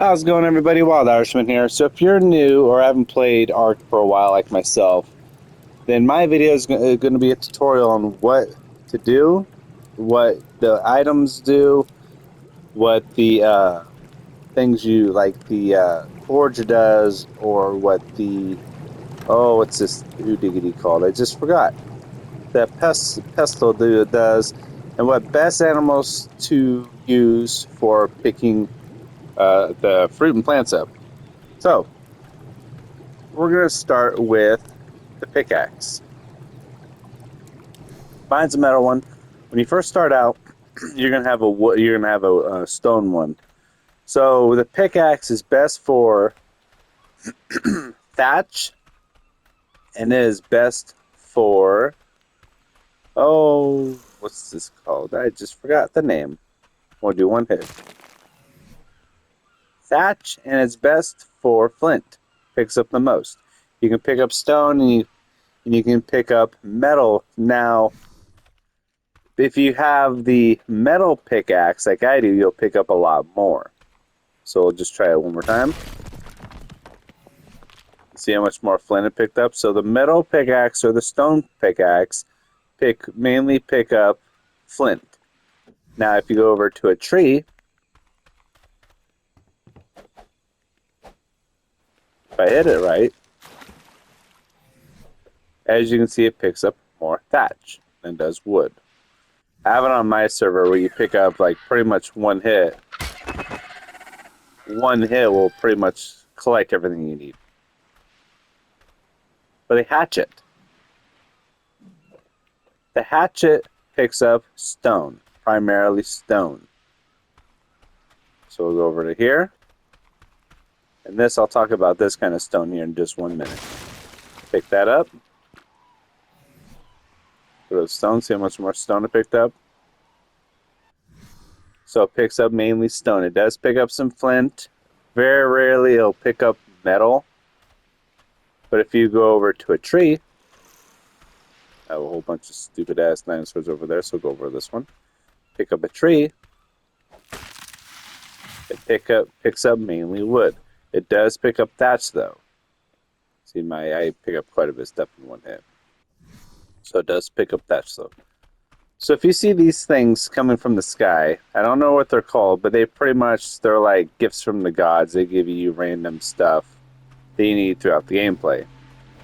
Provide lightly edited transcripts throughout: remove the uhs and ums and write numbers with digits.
How's it going, everybody? Wild Irishman here. So if you're new or haven't played ARK for a while like myself, then my video is going to be a tutorial on what to do, what the items do, what the things you like the forge does, or what the what's this diggity called? I just forgot. The pestle does, and what best animals to use for picking the fruit and plants up. So we're going to start with the pickaxe. Mine's a metal one. When you first start out, you're going to have a stone one. So the pickaxe is best for thatch, and it is best for what's this called? I just forgot the name. We'll do one hit. Thatch, and it's best for flint. Picks up the most. You can pick up stone, and you can pick up metal. Now, if you have the metal pickaxe like I do, you'll pick up a lot more. So we'll just try it one more time. See how much more flint it picked up? So the metal pickaxe or the stone pickaxe mainly pick up flint. Now if you go over to a tree, if I hit it right, as you can see, it picks up more thatch than does wood. I have it on my server where you pick up like pretty much one hit. One hit will pretty much collect everything you need. But a hatchet. The hatchet picks up stone, primarily stone. So we'll go over to here. And this, I'll talk about this kind of stone here in just 1 minute. Pick that up. Go to stone, see how much more stone it picked up. So it picks up mainly stone. It does pick up some flint. Very rarely it'll pick up metal. But if you go over to a tree, I have a whole bunch of stupid ass dinosaurs over there, so we'll go over this one. Pick up a tree. It picks up mainly wood. It does pick up thatch though. See, I pick up quite a bit of stuff in one hit. So it does pick up thatch though. So if you see these things coming from the sky, I don't know what they're called, but they're like gifts from the gods. They give you random stuff that you need throughout the gameplay.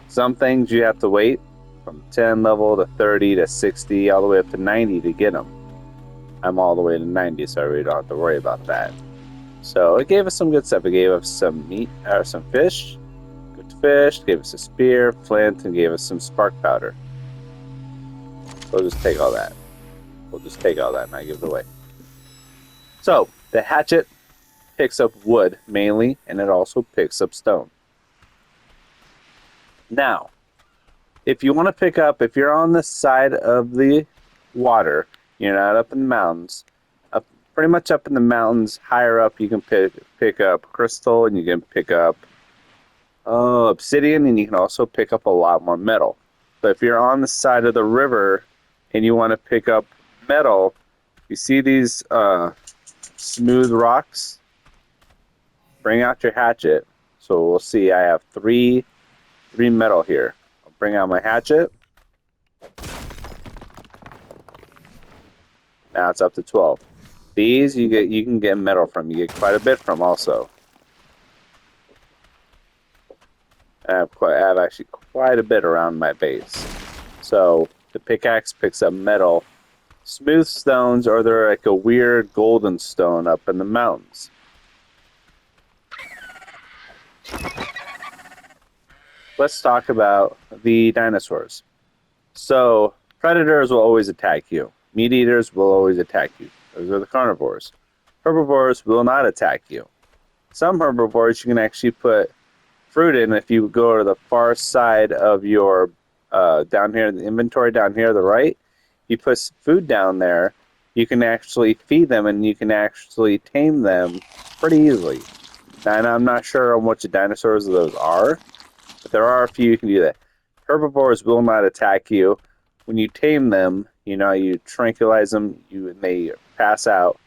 Some things you have to wait from 10 level to 30 to 60, all the way up to 90 to get them. I'm all the way to 90, so I really don't have to worry about that. So it gave us some good stuff. It gave us some meat, or some fish, good fish, gave us a spear, flint, and gave us some spark powder. So we'll just take all that. We'll just take all that and I give it away. So the hatchet picks up wood mainly, and it also picks up stone. Now, if you want to if you're on the side of the water, you're not up in the mountains, pretty much up in the mountains, higher up, you can pick up crystal, and you can pick up obsidian, and you can also pick up a lot more metal. But if you're on the side of the river and you want to pick up metal, you see these smooth rocks? Bring out your hatchet. So we'll see, I have three metal here. I'll bring out my hatchet. Now it's up to 12. These you can get metal from. You get quite a bit from also. I have actually quite a bit around my base. So the pickaxe picks up metal. Smooth stones, or they're like a weird golden stone up in the mountains. Let's talk about the dinosaurs. So predators will always attack you. Meat eaters will always attack you. Those are the carnivores. Herbivores will not attack you. Some herbivores you can actually put fruit in. If you go to the far side of your down here in the inventory, down here to the right, you put food down there, you can actually feed them, and you can actually tame them pretty easily. And I'm not sure on which dinosaurs those are, but there are a few you can do that. Herbivores will not attack you. When you tame them, you tranquilize them, and they pass out.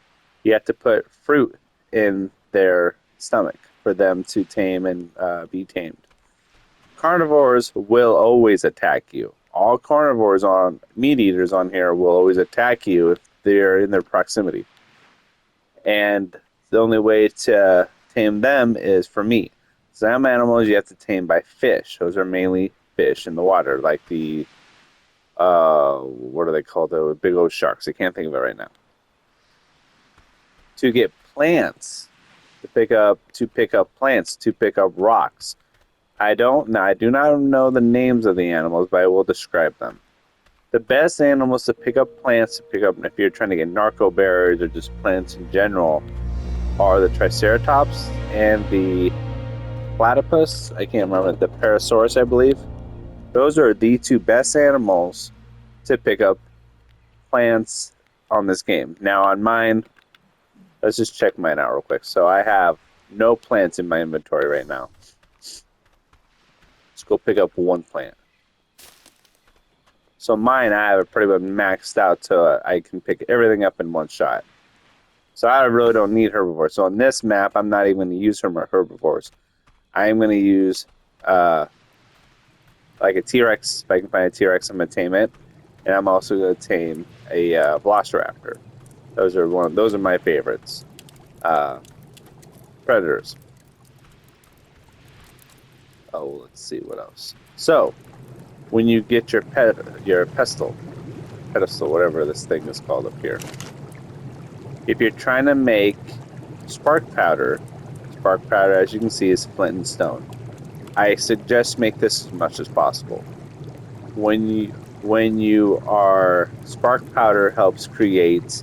You have to put fruit in their stomach for them to tame and be tamed. Carnivores will always attack you. All carnivores on meat eaters on here will always attack you if they're in their proximity. And the only way to tame them is for meat. Some animals you have to tame by fish. Those are mainly fish in the water, like the what are they called? The big old sharks. I can't think of it right now. To get plants, to pick up plants, to pick up rocks. I do not know the names of the animals, but I will describe them. The best animals to pick up plants, to pick up if you're trying to get narco berries or just plants in general, are the Triceratops and the platypus. I can't remember, the Parasaurus, I believe. Those are the two best animals to pick up plants on this game. Now on mine, let's just check mine out real quick. So I have no plants in my inventory right now. Let's go pick up one plant. So mine, I have it pretty much maxed out so I can pick everything up in one shot. So I really don't need herbivores. So on this map, I'm not even going to use herbivores. I am going to use like a T-Rex. If I can find a T-Rex, I'm going to tame it. And I'm also going to tame a Velociraptor. Those are my favorites. Predators. Oh, let's see what else. So, when you get your pedestal, whatever this thing is called up here. If you're trying to make spark powder, as you can see, is flint and stone. I suggest make this as much as possible. When you are spark powder helps create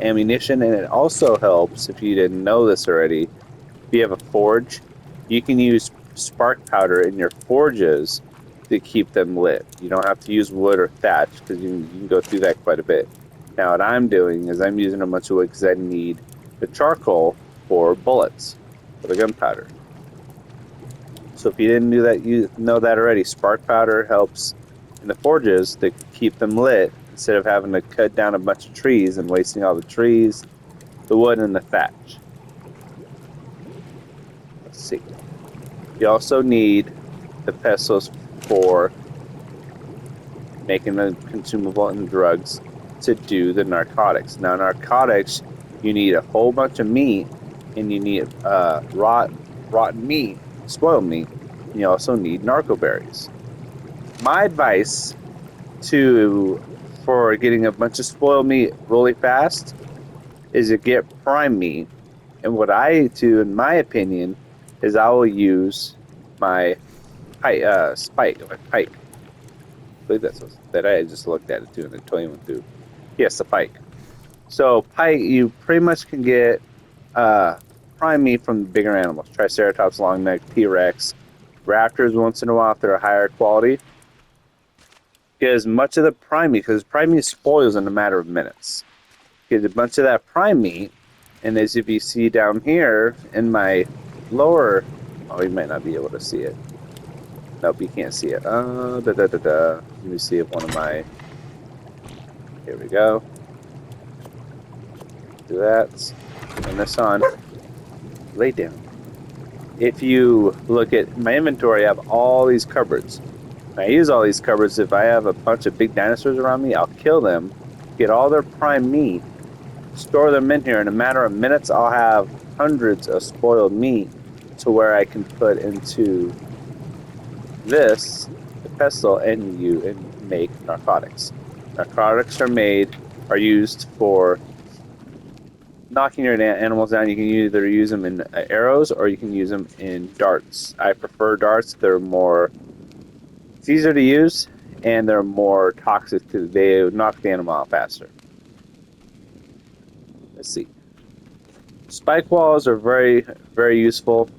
ammunition, and it also helps, if you didn't know this already, if you have a forge, you can use spark powder in your forges to keep them lit. You don't have to use wood or thatch because you can go through that quite a bit. Now what I'm doing is I'm using a bunch of wood because I need the charcoal for bullets, for the gunpowder. So if you didn't do that, you know that already. Spark powder helps in the forges to keep them lit instead of having to cut down a bunch of trees and wasting all the trees, the wood, and the thatch. Let's see. You also need the pestles for making them consumable and drugs to do the narcotics. Now, narcotics, you need a whole bunch of meat, and you need rotten meat, spoiled meat, and you also need narco berries. My advice for getting a bunch of spoiled meat really fast is to get prime meat. And what I do, in my opinion, is I will use my pike. I believe that's that I just looked at it too, and I totally went through. Yes, the pike. So pike, you pretty much can get prime meat from the bigger animals: Triceratops, longneck, T-Rex, raptors. Once in a while, if they're a higher quality, get as much of the prime meat because prime meat spoils in a matter of minutes. Get a bunch of that prime meat, and as if you see down here in my lower, oh, you might not be able to see it. Nope, you can't see it. Let me see if one of my, here we go. Do that. Turn this on. Lay down. If you look at my inventory, I have all these cupboards. I use all these cupboards. If I have a bunch of big dinosaurs around me, I'll kill them, get all their prime meat, store them in here. In a matter of minutes, I'll have hundreds of spoiled meat to where I can put into this, the pestle, and make narcotics. Narcotics are used for knocking your animals down. You can either use them in arrows or you can use them in darts. I prefer darts. It's easier to use, and they're more toxic because they knock the animal out faster. Let's see. Spike walls are very, very useful.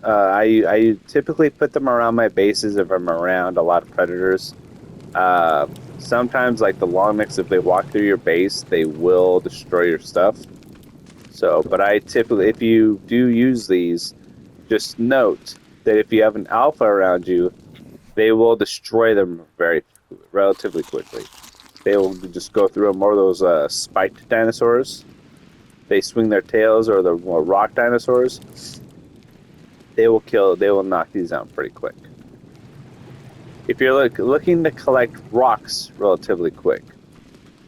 I typically put them around my bases if I'm around a lot of predators. Sometimes, like the longnecks, if they walk through your base, they will destroy your stuff. So, but I typically, if you do use these, just note that if you have an alpha around you, they will destroy them relatively quickly. They will just go through them, more of those spiked dinosaurs. they swing their tails, or the more rock dinosaurs, they will knock these down pretty quick. If you're looking to collect rocks relatively quick,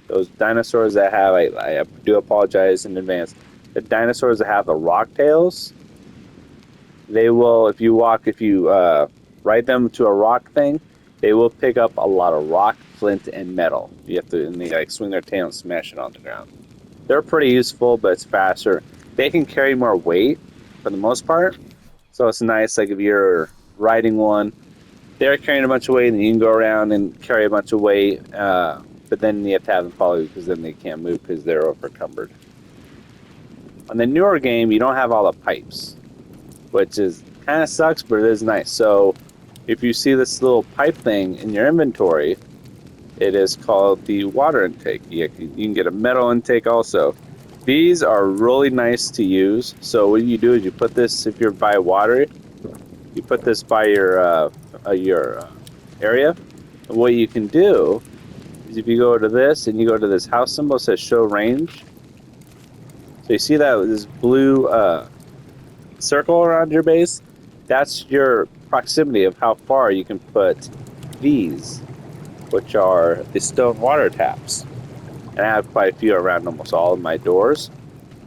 those dinosaurs that have, I do apologize in advance, the dinosaurs that have the rock tails, they will, if you ride them to a rock thing, they will pick up a lot of rock, flint, and metal. You have to, and they like swing their tail and smash it on the ground. They're pretty useful, but it's faster. They can carry more weight for the most part, so it's nice. Like if you're riding one, they're carrying a bunch of weight, and you can go around and carry a bunch of weight. But then you have to have them follow you because then they can't move because they're overcumbered. On the newer game, you don't have all the pipes, which is kind of sucks, but it is nice. So if you see this little pipe thing in your inventory, it is called the water intake. You can get a metal intake also. These are really nice to use. So what you do is you put this, if you're by water, you put this by your area. And what you can do is if you go to this and you go to this house symbol, it says show range. So you see that this blue circle around your base? That's your proximity of how far you can put these, which are the stone water taps. And I have quite a few around almost all of my doors.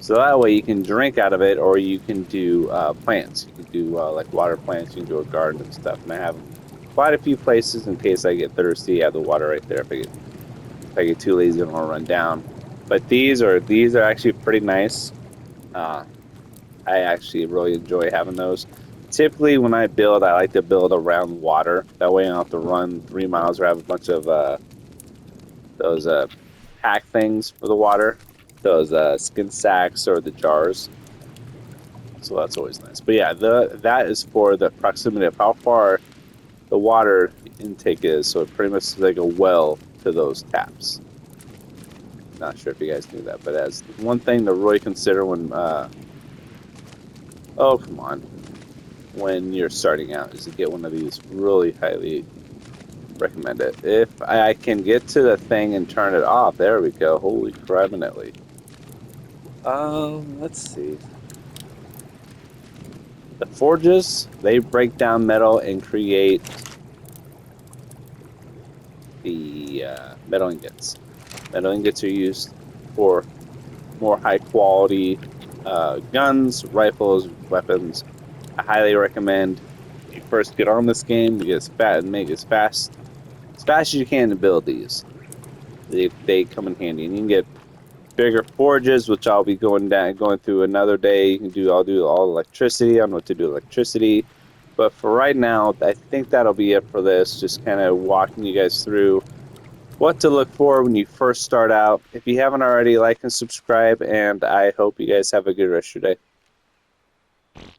So that way you can drink out of it, or you can do plants. You can do like water plants, you can do a garden and stuff. And I have quite a few places in case I get thirsty. I have the water right there. If I get too lazy, I don't want to run down. But these are actually pretty nice. I actually really enjoy having those. Typically, when I build, I like to build around water. That way, I don't have to run 3 miles or have a bunch of those pack things for the water, those skin sacks or the jars. So that's always nice. But yeah, that is for the proximity of how far the water intake is. So it pretty much is like a well to those taps. Not sure if you guys knew that, but as one thing to really consider when oh come on, when you're starting out is to get one of these. Really highly recommend it. If I can get to the thing and turn it off, there we go. Holy criminally. Let's see. The forges, they break down metal and create the metal ingots. Metal ingots are used for more high quality guns, rifles, weapons. I highly recommend you first get on this game to get as fast and make it as fast as you can to build these. They come in handy, and you can get bigger forges, which I'll be going through another day. I'll do all electricity on what to do electricity. But for right now, I think that'll be it for this. Just kind of walking you guys through what to look for when you first start out. If you haven't already, like and subscribe, and I hope you guys have a good rest of your day.